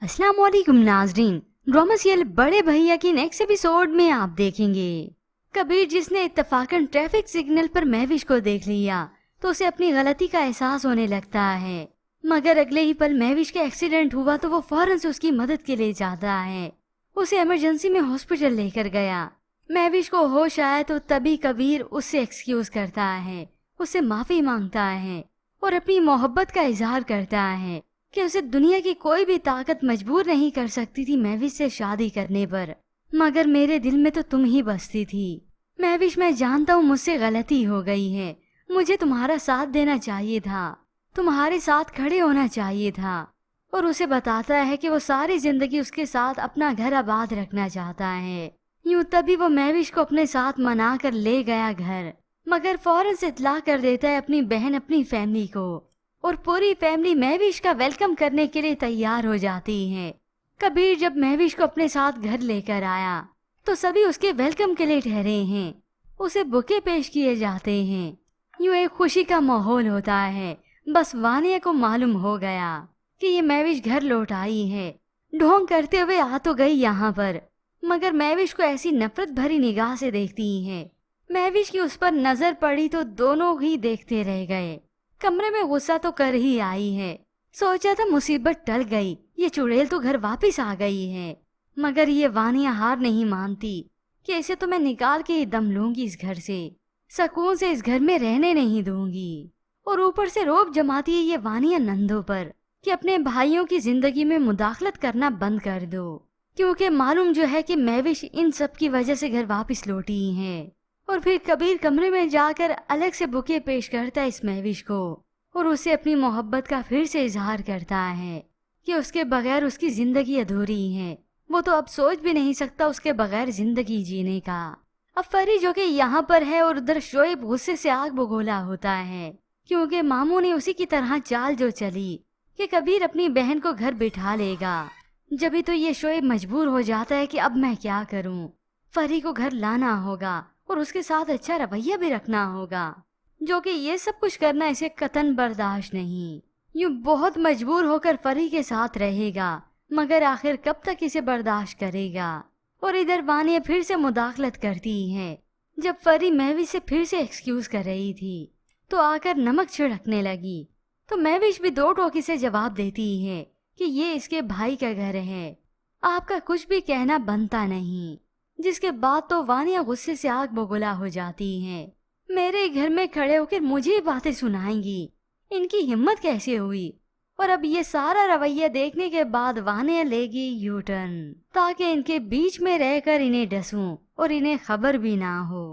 अस्सलाम वालेकुम नाजरीन। ड्रामा सीरियल बड़े भैया की नेक्स्ट एपिसोड में आप देखेंगे कबीर जिसने इत्तफाकन ट्रैफिक सिग्नल पर महविश को देख लिया तो उसे अपनी गलती का एहसास होने लगता है, मगर अगले ही पल महविश का एक्सीडेंट हुआ तो वो फौरन से उसकी मदद के लिए जाता है। उसे इमरजेंसी में हॉस्पिटल लेकर गया। महविश को होश आया तो तभी कबीर उससे एक्सक्यूज करता है, उससे माफी मांगता है और अपनी मोहब्बत का इजहार करता है कि उसे दुनिया की कोई भी ताकत मजबूर नहीं कर सकती थी महविश से शादी करने पर, मगर मेरे दिल में तो तुम ही बसती थी। महविश, मैं जानता हूँ मुझसे गलती हो गई है, मुझे तुम्हारा साथ देना चाहिए था, तुम्हारे साथ खड़े होना चाहिए था। और उसे बताता है कि वो सारी जिंदगी उसके साथ अपना घर आबाद रखना चाहता है। यूं तभी वो महविश को अपने साथ मना कर ले गया घर, मगर फौरन से इतला कर देता है अपनी बहन अपनी फैमिली को, और पूरी फैमिली महविश का वेलकम करने के लिए तैयार हो जाती है। कबीर जब महविश को अपने साथ घर लेकर आया तो सभी उसके वेलकम के लिए ठहरे हैं, उसे बुके पेश किए जाते हैं। यूं एक खुशी का माहौल होता है। बस वानिया को मालूम हो गया कि ये महविश घर लौट आई है। ढोंग करते हुए आ तो गई यहाँ पर, मगर महविश को ऐसी नफरत भरी निगाह से देखती है। महविश की उस पर नजर पड़ी तो दोनों ही देखते रह गए। कमरे में गुस्सा तो कर ही आई है, सोचा था मुसीबत टल गई, ये चुड़ैल तो घर वापस आ गई है, मगर ये वानिया हार नहीं मानती कि इसे तो मैं निकाल के ही दम लूंगी इस घर से, सुकून से इस घर में रहने नहीं दूंगी। और ऊपर से रोब जमाती है ये वानिया नंदों पर कि अपने भाइयों की जिंदगी में मुदाखलत करना बंद कर दो, क्योंकि मालूम जो है कि महविश इन सब की वजह से घर वापस लौटी है। और फिर कबीर कमरे में जाकर अलग से बुके पेश करता है इस महविश को और उसे अपनी मोहब्बत का फिर से इजहार करता है कि उसके बगैर उसकी जिंदगी अधूरी है। वो तो अब सोच भी नहीं सकता उसके बगैर जिंदगी जीने का। अब फरी जो कि यहाँ पर है और उधर शोएब गुस्से से आग बगोला होता है, क्योंकि मामू ने उसी की तरह चाल जो चली कि कबीर अपनी बहन को घर बिठा लेगा। जब भी तो ये शोएब मजबूर हो जाता है कि अब मैं क्या करूं, फरी को घर लाना होगा और उसके साथ अच्छा रवैया भी रखना होगा, जो कि ये सब कुछ करना इसे कतन बर्दाश्त नहीं। यूं बहुत मजबूर होकर फरी के साथ रहेगा, मगर आखिर कब तक इसे बर्दाश्त करेगा। और इधर वानिया फिर से मुदाखलत करती है। जब फरी महविश से फिर से एक्सक्यूज कर रही थी तो आकर नमक छिड़कने लगी, तो महविश भी दो टोकी से जवाब देती है कि ये इसके भाई का घर है, आपका कुछ भी कहना बनता नहीं। जिसके बाद तो वानिया गुस्से से आग बगुला हो जाती है। मेरे घर में खड़े होकर मुझे बातें सुनाएंगी, इनकी हिम्मत कैसे हुई। और अब ये सारा रवैया देखने के बाद वानिया लेगी यू टर्न, ताकि इनके बीच में रहकर इन्हें डसूं और इन्हें खबर भी ना हो।